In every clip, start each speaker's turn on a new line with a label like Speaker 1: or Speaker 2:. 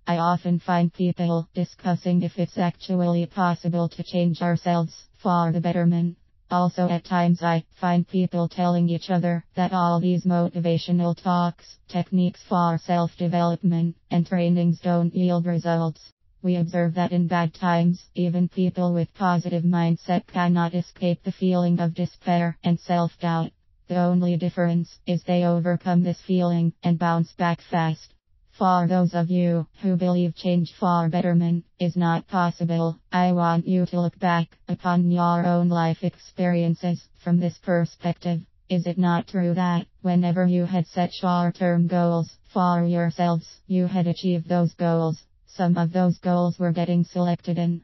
Speaker 1: I often find people discussing if it's actually possible to change ourselves for the betterment. Also, at times I find people telling each other that all these motivational talks, techniques for self-development, and trainings don't yield results. We observe that in bad times, even people with positive mindset cannot escape the feeling of despair and self-doubt. The only difference is they overcome this feeling and bounce back fast. For those of you who believe change for betterment is not possible, I want you to look back upon your own life experiences from this perspective. Is it not true that, whenever you had set short-term goals for yourselves, you had achieved those goals? Some of those goals were getting selected in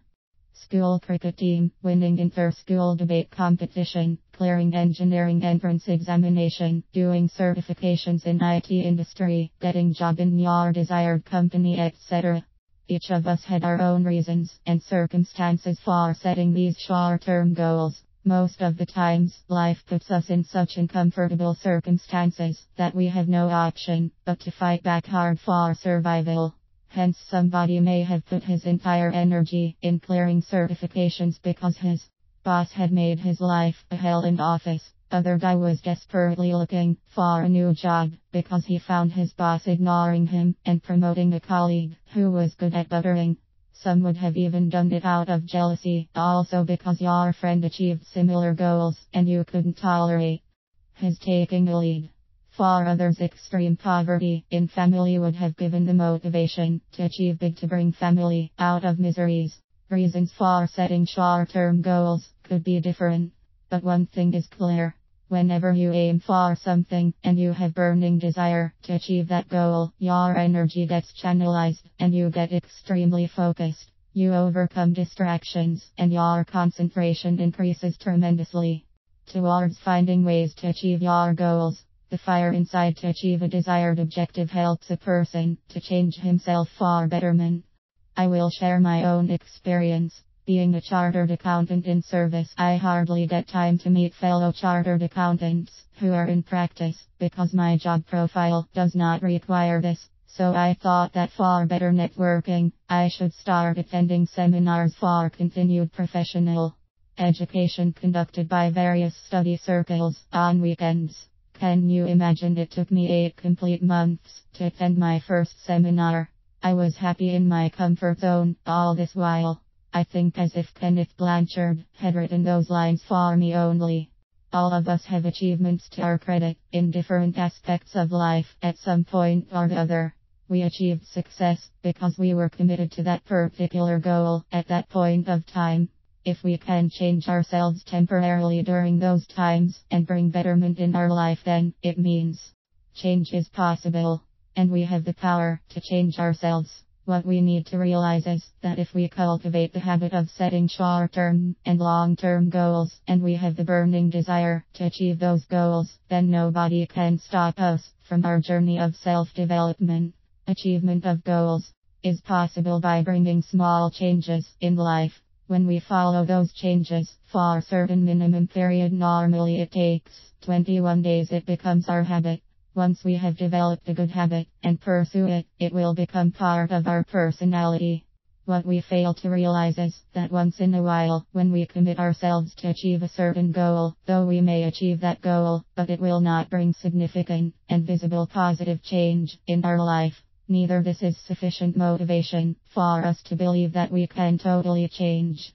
Speaker 1: school cricket team, winning inter-school debate competition, clearing engineering entrance examination, doing certifications in IT industry, getting job in your desired company, etc. Each of us had our own reasons and circumstances for setting these short-term goals. Most of the times, life puts us in such uncomfortable circumstances that we have no option but to fight back hard for survival. Hence, somebody may have put his entire energy in clearing certifications because his boss had made his life a hell in office. Other guy was desperately looking for a new job because he found his boss ignoring him and promoting a colleague who was good at buttering. Some would have even done it out of jealousy, also because your friend achieved similar goals and you couldn't tolerate his taking a lead. For others, extreme poverty in family would have given the motivation to achieve big to bring family out of miseries. Reasons for setting short-term goals could be different, but one thing is clear. Whenever you aim for something and you have burning desire to achieve that goal, your energy gets channelized and you get extremely focused. You overcome distractions and your concentration increases tremendously towards finding ways to achieve your goals. The fire inside to achieve a desired objective helps a person to change himself for betterment. I will share my own experience. Being a chartered accountant in service, I hardly get time to meet fellow chartered accountants who are in practice because my job profile does not require this. So I thought that for better networking, I should start attending seminars for continued professional education conducted by various study circles on weekends. Can you imagine, it took me 8 complete months to attend my first seminar. I was happy in my comfort zone all this while. I think as if Kenneth Blanchard had written those lines for me only. All of us have achievements to our credit in different aspects of life at some point or the other. We achieved success because we were committed to that particular goal at that point of time. If we can change ourselves temporarily during those times and bring betterment in our life, then it means change is possible, and we have the power to change ourselves. What we need to realize is that if we cultivate the habit of setting short-term and long-term goals, and we have the burning desire to achieve those goals, then nobody can stop us from our journey of self-development. Achievement of goals is possible by bringing small changes in life. When we follow those changes for a certain minimum period, normally it takes 21 days, it becomes our habit. Once we have developed a good habit and pursue it, it will become part of our personality. What we fail to realize is that once in a while, when we commit ourselves to achieve a certain goal, though we may achieve that goal, but it will not bring significant and visible positive change in our life. Neither this is sufficient motivation for us to believe that we can totally change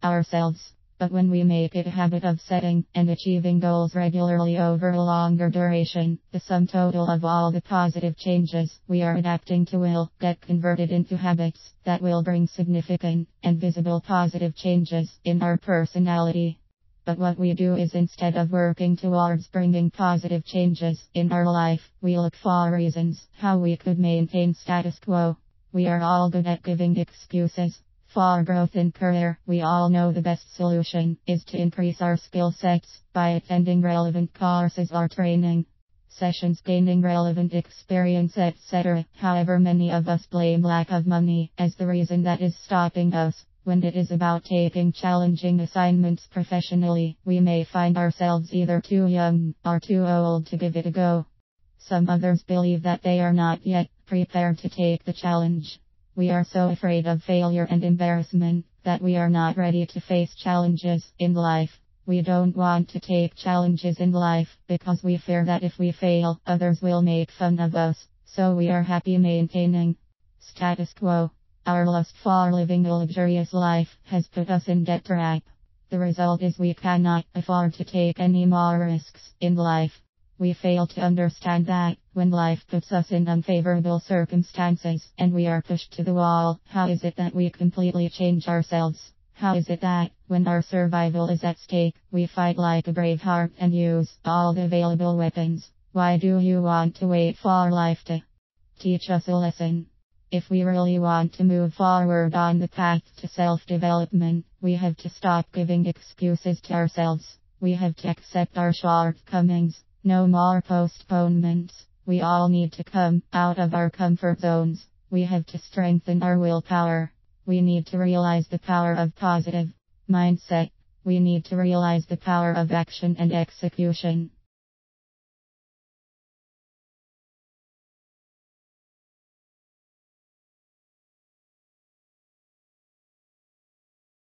Speaker 1: ourselves. But when we make it a habit of setting and achieving goals regularly over a longer duration, the sum total of all the positive changes we are adapting to will get converted into habits that will bring significant and visible positive changes in our personality. But what we do is, instead of working towards bringing positive changes in our life, we look for reasons how we could maintain status quo. We are all good at giving excuses. For growth in career, we all know the best solution is to increase our skill sets by attending relevant courses or training sessions, gaining relevant experience, etc. However, many of us blame lack of money as the reason that is stopping us. When it is about taking challenging assignments professionally, we may find ourselves either too young or too old to give it a go. Some others believe that they are not yet prepared to take the challenge. We are so afraid of failure and embarrassment that we are not ready to face challenges in life. We don't want to take challenges in life because we fear that if we fail, others will make fun of us. So we are happy maintaining status quo. Our lust for living a luxurious life has put us in debt trap. The result is we cannot afford to take any more risks in life. We fail to understand that when life puts us in unfavorable circumstances and we are pushed to the wall, how is it that we completely change ourselves? How is it that, when our survival is at stake, we fight like a brave heart and use all the available weapons? Why do you want to wait for life to teach us a lesson? If we really want to move forward on the path to self-development, we have to stop giving excuses to ourselves. We have to accept our shortcomings. No more postponements. We all need to come out of our comfort zones. We have to strengthen our willpower. We need to realize the power of positive mindset. We need to realize the power of action and execution.